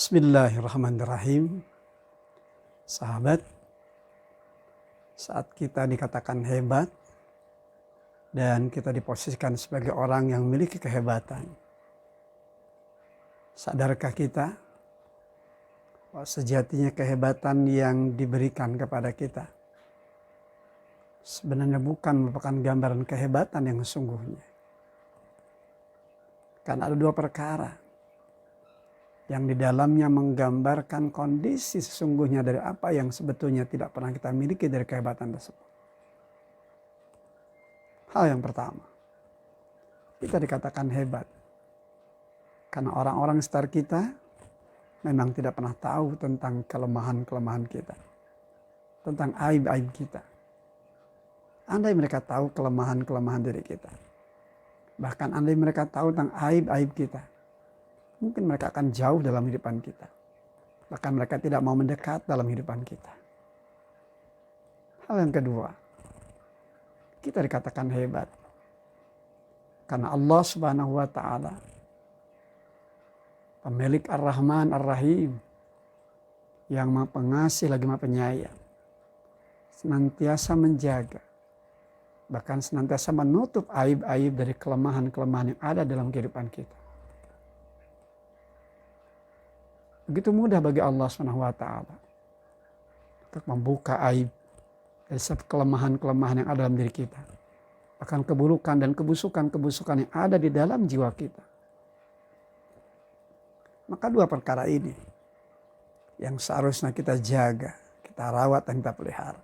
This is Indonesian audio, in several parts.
Bismillahirrahmanirrahim. Sahabat, saat kita dikatakan hebat dan kita diposisikan sebagai orang yang memiliki kehebatan, sadarkah kita bahwa sejatinya kehebatan yang diberikan kepada kita sebenarnya bukan merupakan gambaran kehebatan yang sesungguhnya? Karena ada dua perkara yang di dalamnya menggambarkan kondisi sesungguhnya dari apa yang sebetulnya tidak pernah kita miliki dari kehebatan tersebut. Hal yang pertama, kita dikatakan hebat karena orang-orang sekitar kita memang tidak pernah tahu tentang kelemahan-kelemahan kita, tentang aib-aib kita. Andai mereka tahu kelemahan-kelemahan diri kita, bahkan andai mereka tahu tentang aib-aib kita, mungkin mereka akan jauh dalam kehidupan kita. Bahkan mereka tidak mau mendekat dalam kehidupan kita. Hal yang kedua, kita dikatakan hebat karena Allah Subhanahu wa Ta'ala, pemilik Ar-Rahman Ar-Rahim, yang Maha Pengasih lagi Maha Penyayang, senantiasa menjaga, bahkan senantiasa menutup aib-aib dari kelemahan-kelemahan yang ada dalam kehidupan kita. Begitu mudah bagi Allah SWT untuk membuka aib dari setiap kelemahan-kelemahan yang ada dalam diri kita. Bahkan keburukan dan kebusukan-kebusukan yang ada di dalam jiwa kita. Maka dua perkara ini yang seharusnya kita jaga, kita rawat dan kita pelihara.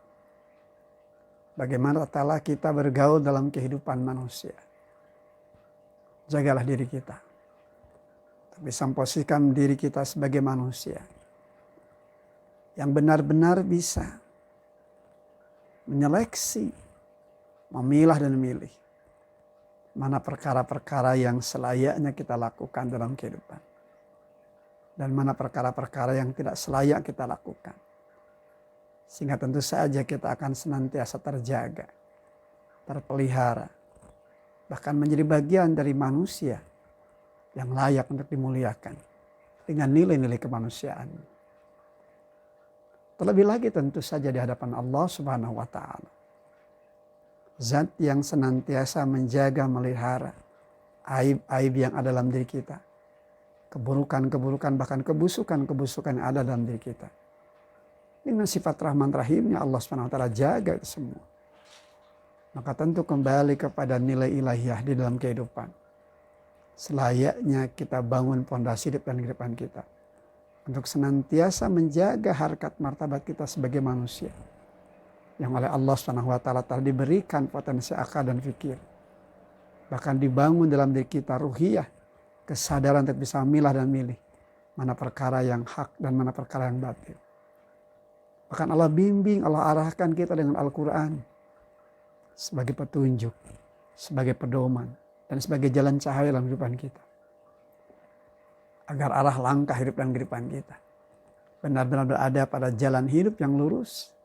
Bagaimana ta'ala kita bergaul dalam kehidupan manusia. Jagalah diri kita. Bisa memposisikan diri kita sebagai manusia yang benar-benar bisa menyeleksi, memilah dan memilih mana perkara-perkara yang selayaknya kita lakukan dalam kehidupan dan mana perkara-perkara yang tidak selayak kita lakukan, sehingga tentu saja kita akan senantiasa terjaga, terpelihara, bahkan menjadi bagian dari manusia yang layak untuk dimuliakan dengan nilai-nilai kemanusiaan. Terlebih lagi tentu saja di hadapan Allah Subhanahu wa Ta'ala, Zat yang senantiasa menjaga, melihara aib-aib yang ada dalam diri kita, keburukan-keburukan, bahkan kebusukan-kebusukan yang ada dalam diri kita. Dengan sifat rahman rahimnya Allah Subhanahu wa Ta'ala jaga itu semua. Maka tentu kembali kepada nilai ilahiyah di dalam kehidupan. Selayaknya kita bangun pondasi hidup dan kehidupan kita untuk senantiasa menjaga harkat martabat kita sebagai manusia yang oleh Allah SWT telah diberikan potensi akal dan fikir, bahkan dibangun dalam diri kita ruhiyah, kesadaran untuk bisa memilah dan milih mana perkara yang hak dan mana perkara yang batil. Bahkan Allah bimbing, Allah arahkan kita dengan Al-Quran sebagai petunjuk, sebagai pedoman, dan sebagai jalan cahaya dalam kehidupan kita. Agar arah langkah hidup dan kehidupan kita benar-benar berada pada jalan hidup yang lurus,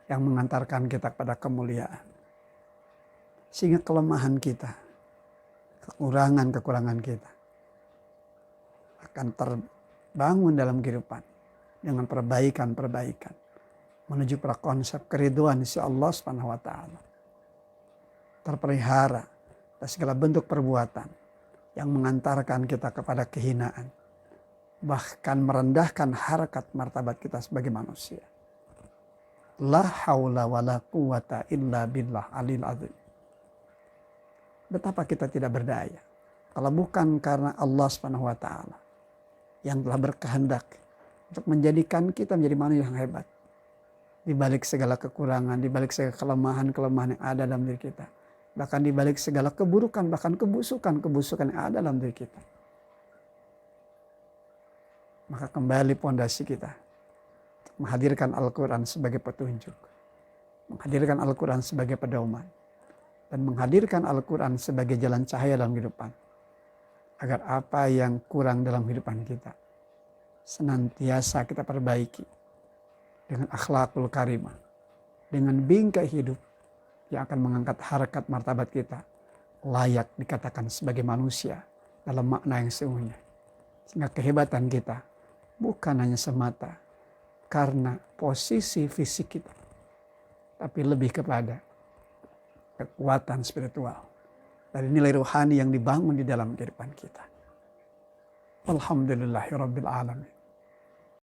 yang mengantarkan kita kepada kemuliaan. Sehingga kelemahan kita, kekurangan-kekurangan kita akan terbangun dalam kehidupan dengan perbaikan-perbaikan menuju pada konsep keriduan si Allah Subhanahu wa Ta'ala. Terpelihara dan segala bentuk perbuatan yang mengantarkan kita kepada kehinaan, bahkan merendahkan harkat martabat kita sebagai manusia. La haula wa la quwata illa billah alil azim. Betapa kita tidak berdaya kalau bukan karena Allah Subhanahu wa Ta'ala yang telah berkehendak untuk menjadikan kita menjadi manusia yang hebat di balik segala kekurangan, di balik segala kelemahan-kelemahan yang ada dalam diri kita. Bahkan di balik segala keburukan, bahkan kebusukan-kebusukan yang ada dalam diri kita. Maka kembali pondasi kita menghadirkan Al-Quran sebagai petunjuk, menghadirkan Al-Quran sebagai pedoman, dan menghadirkan Al-Quran sebagai jalan cahaya dalam kehidupan. Agar apa yang kurang dalam kehidupan kita senantiasa kita perbaiki dengan akhlakul karimah, dengan bingkai hidup yang akan mengangkat harkat martabat kita layak dikatakan sebagai manusia dalam makna yang sesungguhnya. Sehingga kehebatan kita bukan hanya semata karena posisi fisik kita, tapi lebih kepada kekuatan spiritual dari nilai rohani yang dibangun di dalam kehidupan kita. Alhamdulillahirabbil alamin.